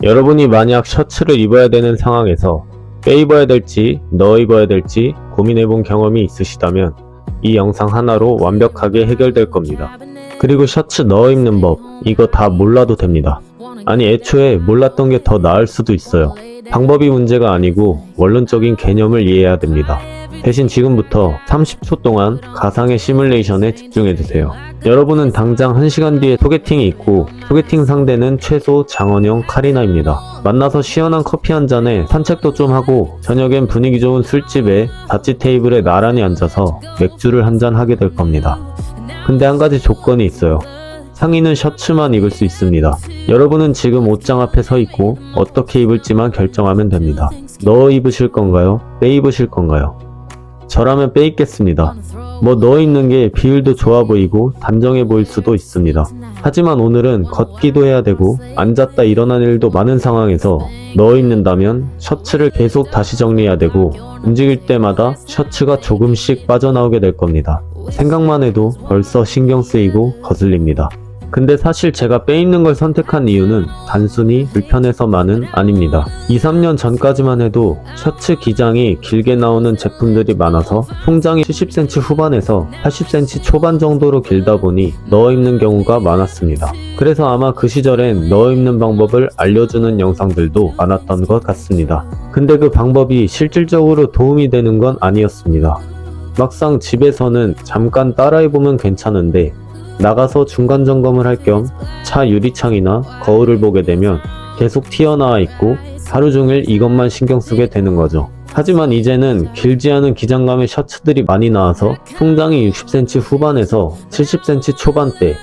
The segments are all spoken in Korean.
여러분이 만약 셔츠를 입어야 되는 상황에서 빼 입어야 될지 넣어 입어야 될지 고민해본 경험이 있으시다면 이 영상 하나로 완벽하게 해결될 겁니다. 그리고 셔츠 넣어 입는 법, 이거 다 몰라도 됩니다. 아니 애초에 몰랐던 게 더 나을 수도 있어요. 방법이 문제가 아니고 원론적인 개념을 이해해야 됩니다. 대신 지금부터 30초 동안 가상의 시뮬레이션에 집중해주세요. 여러분은 당장 1시간 뒤에 소개팅이 있고 소개팅 상대는 최소 장원영, 카리나입니다. 만나서 시원한 커피 한 잔에 산책도 좀 하고 저녁엔 분위기 좋은 술집에 자취 테이블에 나란히 앉아서 맥주를 한 잔 하게 될 겁니다. 근데 한 가지 조건이 있어요. 상의는 셔츠만 입을 수 있습니다. 여러분은 지금 옷장 앞에 서 있고 어떻게 입을지만 결정하면 됩니다. 넣어 입으실 건가요? 빼 입으실 건가요? 저라면 빼 입겠습니다. 넣어 입는 게 비율도 좋아 보이고 단정해 보일 수도 있습니다. 하지만 오늘은 걷기도 해야 되고 앉았다 일어난 일도 많은 상황에서 넣어 입는다면 셔츠를 계속 다시 정리해야 되고 움직일 때마다 셔츠가 조금씩 빠져나오게 될 겁니다. 생각만 해도 벌써 신경 쓰이고 거슬립니다. 근데 사실 제가 빼 입는 걸 선택한 이유는 단순히 불편해서만은 아닙니다. 2-3년 전까지만 해도 셔츠 기장이 길게 나오는 제품들이 많아서 통장이 70cm 후반에서 80cm 초반 정도로 길다 보니 넣어 입는 경우가 많았습니다. 그래서 아마 그 시절엔 넣어 입는 방법을 알려주는 영상들도 많았던 것 같습니다. 근데 그 방법이 실질적으로 도움이 되는 건 아니었습니다. 막상 집에서는 잠깐 따라해보면 괜찮은데 나가서 중간 점검을 할 겸 차 유리창이나 거울을 보게 되면 계속 튀어나와 있고 하루 종일 이것만 신경 쓰게 되는 거죠. 하지만 이제는 길지 않은 기장감의 셔츠들이 많이 나와서 통장이 60cm 후반에서 70cm 초반대,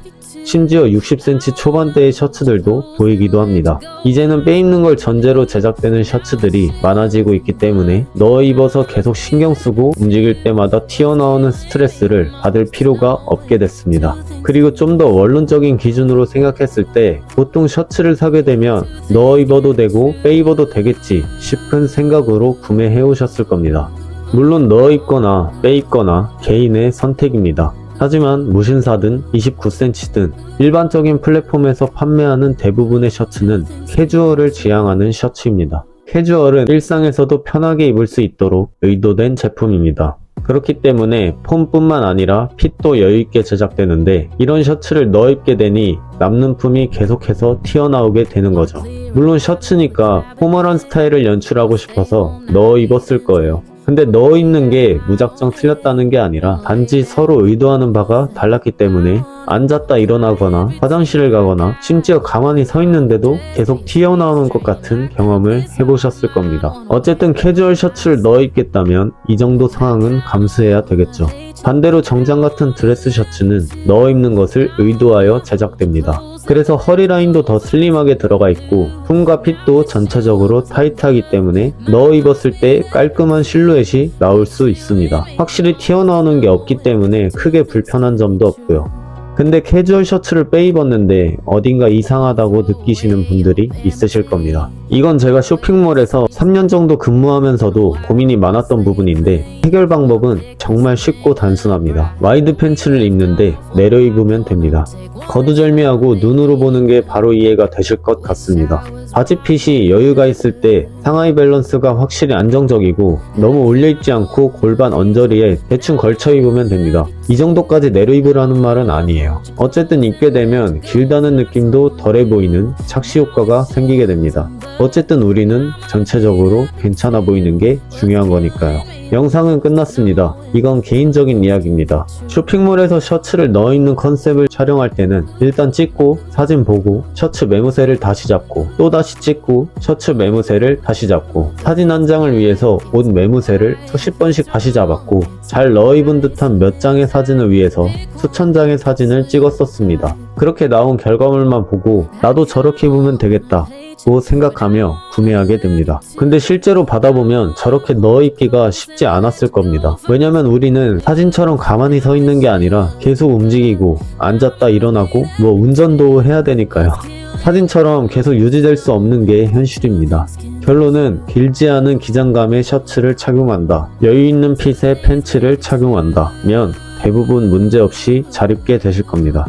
심지어 60cm 초반대의 셔츠들도 보이기도 합니다. 이제는 빼 입는 걸 전제로 제작되는 셔츠들이 많아지고 있기 때문에 넣어 입어서 계속 신경 쓰고 움직일 때마다 튀어나오는 스트레스를 받을 필요가 없게 됐습니다. 그리고 좀 더 원론적인 기준으로 생각했을 때 보통 셔츠를 사게 되면 넣어 입어도 되고 빼 입어도 되겠지 싶은 생각으로 구매해 오셨을 겁니다. 물론 넣어 입거나 빼 입거나 개인의 선택입니다. 하지만 무신사든 29cm든 일반적인 플랫폼에서 판매하는 대부분의 셔츠는 캐주얼을 지향하는 셔츠입니다. 캐주얼은 일상에서도 편하게 입을 수 있도록 의도된 제품입니다. 그렇기 때문에 폼뿐만 아니라 핏도 여유있게 제작되는데 이런 셔츠를 넣어 입게 되니 남는 품이 계속해서 튀어나오게 되는 거죠. 물론 셔츠니까 포멀한 스타일을 연출하고 싶어서 넣어 입었을 거예요. 근데 넣어 입는 게 무작정 틀렸다는 게 아니라 단지 서로 의도하는 바가 달랐기 때문에 앉았다 일어나거나 화장실을 가거나 심지어 가만히 서 있는데도 계속 튀어나오는 것 같은 경험을 해보셨을 겁니다. 어쨌든 캐주얼 셔츠를 넣어 입겠다면 이 정도 상황은 감수해야 되겠죠. 반대로 정장 같은 드레스 셔츠는 넣어 입는 것을 의도하여 제작됩니다. 그래서 허리 라인도 더 슬림하게 들어가 있고 품과 핏도 전체적으로 타이트하기 때문에 넣어 입었을 때 깔끔한 실루엣이 나올 수 있습니다. 확실히 튀어나오는 게 없기 때문에 크게 불편한 점도 없고요. 근데 캐주얼 셔츠를 빼 입었는데 어딘가 이상하다고 느끼시는 분들이 있으실 겁니다. 이건 제가 쇼핑몰에서 3년 정도 근무하면서도 고민이 많았던 부분인데 해결 방법은 정말 쉽고 단순합니다. 와이드 팬츠를 입는데 내려 입으면 됩니다. 거두절미하고 눈으로 보는 게 바로 이해가 되실 것 같습니다. 바지 핏이 여유가 있을 때 상하이 밸런스가 확실히 안정적이고 너무 올려입지 않고 골반 언저리에 대충 걸쳐 입으면 됩니다. 이 정도까지 내려 입으라는 말은 아니에요. 어쨌든 입게 되면 길다는 느낌도 덜해 보이는 착시 효과가 생기게 됩니다. 어쨌든 우리는 전체적으로 괜찮아 보이는 게 중요한 거니까요. 영상은 끝났습니다. 이건 개인적인 이야기입니다. 쇼핑몰에서 셔츠를 넣어 입는 컨셉을 촬영할 때는 일단 찍고 사진 보고 셔츠 매무새를 다시 잡고 또 다시 찍고 셔츠 매무새를 다시 잡고 사진 한 장을 위해서 옷 매무새를 수십 번씩 다시 잡았고 잘 넣어 입은 듯한 몇 장의 사진을 위해서 수천 장의 사진을 찍었었습니다. 그렇게 나온 결과물만 보고 나도 저렇게 입으면 되겠다 고 생각하며 구매하게 됩니다. 근데 실제로 받아보면 저렇게 넣어 입기가 쉽지 않았을 겁니다. 왜냐면 우리는 사진처럼 가만히 서 있는 게 아니라 계속 움직이고 앉았다 일어나고 운전도 해야 되니까요. 사진처럼 계속 유지될 수 없는 게 현실입니다. 결론은 길지 않은 기장감의 셔츠를 착용한다, 여유있는 핏의 팬츠를 착용한다 면 대부분 문제없이 잘 입게 되실 겁니다.